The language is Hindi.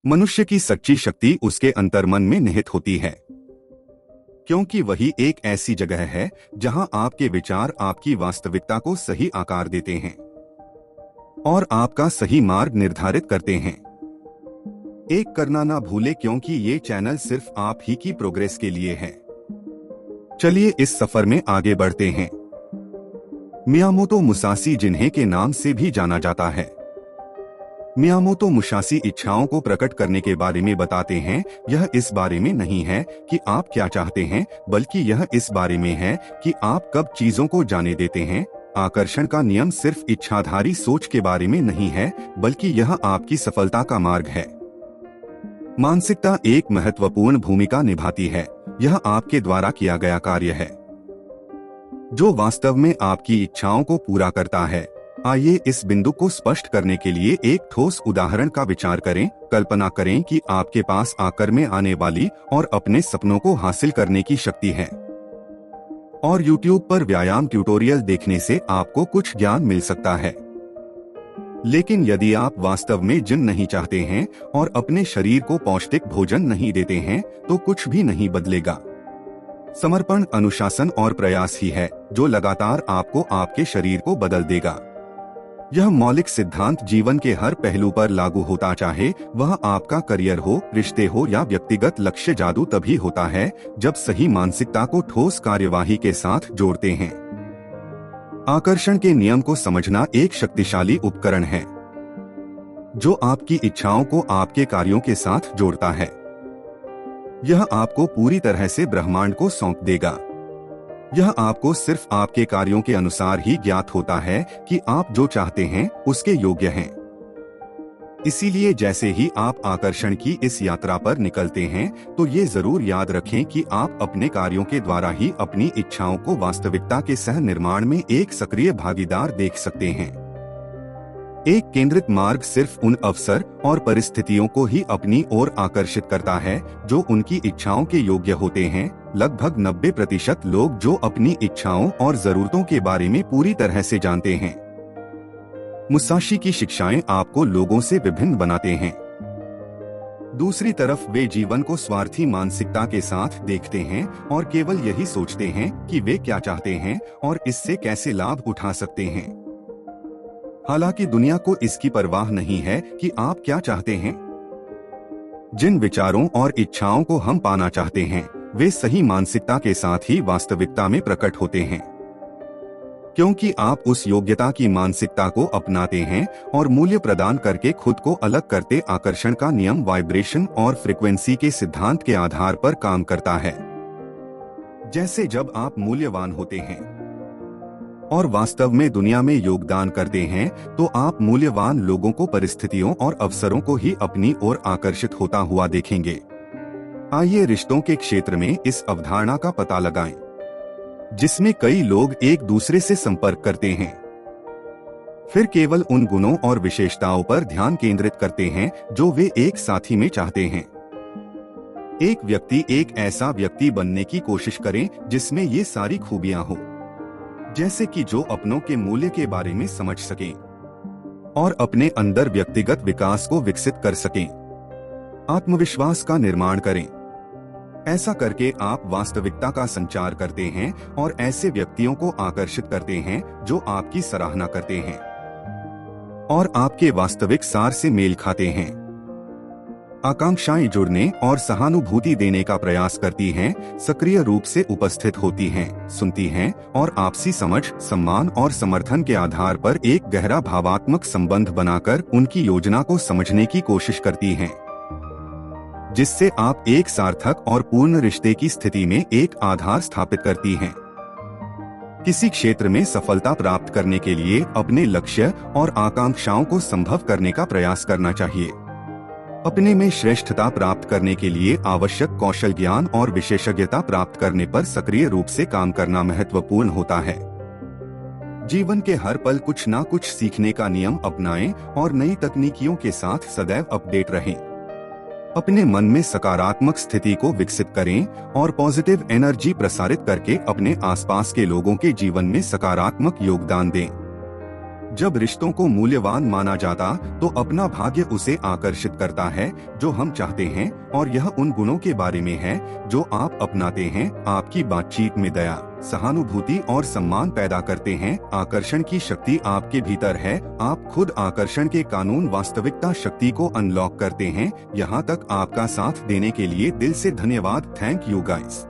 मनुष्य की सच्ची शक्ति उसके अंतर्मन में निहित होती है, क्योंकि वही एक ऐसी जगह है जहां आपके विचार आपकी वास्तविकता को सही आकार देते हैं और आपका सही मार्ग निर्धारित करते हैं। एक करना ना भूले, क्योंकि ये चैनल सिर्फ आप ही की प्रोग्रेस के लिए है। चलिए इस सफर में आगे बढ़ते हैं। मियामोतो मुसाशी, जिन्हें के नाम से भी जाना जाता है, मियामोतो मुसाशी इच्छाओं को प्रकट करने के बारे में बताते हैं। यह इस बारे में नहीं है कि आप क्या चाहते हैं, बल्कि यह इस बारे में है कि आप कब चीजों को जाने देते हैं। आकर्षण का नियम सिर्फ इच्छाधारी सोच के बारे में नहीं है, बल्कि यह आपकी सफलता का मार्ग है। मानसिकता एक महत्वपूर्ण भूमिका निभाती है। यह आपके द्वारा किया गया कार्य है जो वास्तव में आपकी इच्छाओं को पूरा करता है। आइए इस बिंदु को स्पष्ट करने के लिए एक ठोस उदाहरण का विचार करें। कल्पना करें कि आपके पास आकार में आने वाली और अपने सपनों को हासिल करने की शक्ति है, और YouTube पर व्यायाम ट्यूटोरियल देखने से आपको कुछ ज्ञान मिल सकता है। लेकिन यदि आप वास्तव में जिम नहीं चाहते हैं और अपने शरीर को पौष्टिक भोजन नहीं देते हैं, तो कुछ भी नहीं बदलेगा। समर्पण, अनुशासन और प्रयास ही है जो लगातार आपको आपके शरीर को बदल देगा। यह मौलिक सिद्धांत जीवन के हर पहलू पर लागू होता, चाहे वह आपका करियर हो, रिश्ते हो या व्यक्तिगत लक्ष्य। जादू तभी होता है जब सही मानसिकता को ठोस कार्यवाही के साथ जोड़ते हैं। आकर्षण के नियम को समझना एक शक्तिशाली उपकरण है जो आपकी इच्छाओं को आपके कार्यों के साथ जोड़ता है। यह आपको पूरी तरह से ब्रह्मांड को सौंप देगा। यह आपको सिर्फ आपके कार्यों के अनुसार ही ज्ञात होता है कि आप जो चाहते हैं उसके योग्य हैं। इसीलिए जैसे ही आप आकर्षण की इस यात्रा पर निकलते हैं, तो ये जरूर याद रखें कि आप अपने कार्यों के द्वारा ही अपनी इच्छाओं को वास्तविकता के सह निर्माण में एक सक्रिय भागीदार देख सकते हैं। एक केंद्रित मार्ग सिर्फ उन अवसर और परिस्थितियों को ही अपनी ओर आकर्षित करता है जो उनकी इच्छाओं के योग्य होते हैं। लगभग 90% लोग जो अपनी इच्छाओं और जरूरतों के बारे में पूरी तरह से जानते हैं। मुसाशी की शिक्षाएं आपको लोगों से विभिन्न बनाते हैं। दूसरी तरफ वे जीवन को स्वार्थी मानसिकता के साथ देखते हैं और केवल यही सोचते हैं कि वे क्या चाहते हैं और इससे कैसे लाभ उठा सकते हैं। हालांकि दुनिया को इसकी परवाह नहीं है कि आप क्या चाहते हैं। जिन विचारों और इच्छाओं को हम पाना चाहते हैं, वे सही मानसिकता के साथ ही वास्तविकता में प्रकट होते हैं, क्योंकि आप उस योग्यता की मानसिकता को अपनाते हैं और मूल्य प्रदान करके खुद को अलग करते। आकर्षण का नियम वाइब्रेशन और फ्रीक्वेंसी के सिद्धांत के आधार पर काम करता है। जैसे जब आप मूल्यवान होते हैं और वास्तव में दुनिया में योगदान करते हैं, तो आप मूल्यवान लोगों को, परिस्थितियों और अवसरों को ही अपनी ओर आकर्षित होता हुआ देखेंगे। आइए रिश्तों के क्षेत्र में इस अवधारणा का पता लगाएं, जिसमें कई लोग एक दूसरे से संपर्क करते हैं, फिर केवल उन गुणों और विशेषताओं पर ध्यान केंद्रित करते हैं जो वे एक साथी में चाहते हैं। एक ऐसा व्यक्ति बनने की कोशिश करें जिसमें ये सारी खूबियां हो, जैसे कि जो अपनों के मूल्य के बारे में समझ सकें और अपने अंदर व्यक्तिगत विकास को विकसित कर सकें। आत्मविश्वास का निर्माण करें। ऐसा करके आप वास्तविकता का संचार करते हैं और ऐसे व्यक्तियों को आकर्षित करते हैं जो आपकी सराहना करते हैं और आपके वास्तविक सार से मेल खाते हैं। आकांक्षाएं जुड़ने और सहानुभूति देने का प्रयास करती हैं, सक्रिय रूप से उपस्थित होती हैं, सुनती हैं और आपसी समझ, सम्मान और समर्थन के आधार पर एक गहरा भावात्मक संबंध बनाकर उनकी योजना को समझने की कोशिश करती हैं, जिससे आप एक सार्थक और पूर्ण रिश्ते की स्थिति में एक आधार स्थापित करती हैं। किसी क्षेत्र में सफलता प्राप्त करने के लिए अपने लक्ष्य और आकांक्षाओं को संभव करने का प्रयास करना चाहिए। अपने में श्रेष्ठता प्राप्त करने के लिए आवश्यक कौशल, ज्ञान और विशेषज्ञता प्राप्त करने पर सक्रिय रूप से काम करना महत्वपूर्ण होता है। जीवन के हर पल कुछ ना कुछ सीखने का नियम अपनाएं और नई तकनीकियों के साथ सदैव अपडेट रहें। अपने मन में सकारात्मक स्थिति को विकसित करें और पॉजिटिव एनर्जी प्रसारित करके अपने आसपास के लोगों के जीवन में सकारात्मक योगदान दें। जब रिश्तों को मूल्यवान माना जाता तो अपना भाग्य उसे आकर्षित करता है जो हम चाहते हैं, और यह उन गुणों के बारे में है जो आप अपनाते हैं। आपकी बातचीत में दया, सहानुभूति और सम्मान पैदा करते हैं। आकर्षण की शक्ति आपके भीतर है। आप खुद आकर्षण के कानून वास्तविकता शक्ति को अनलॉक करते हैं। यहाँ तक आपका साथ देने के लिए दिल से धन्यवाद। Thank you guys.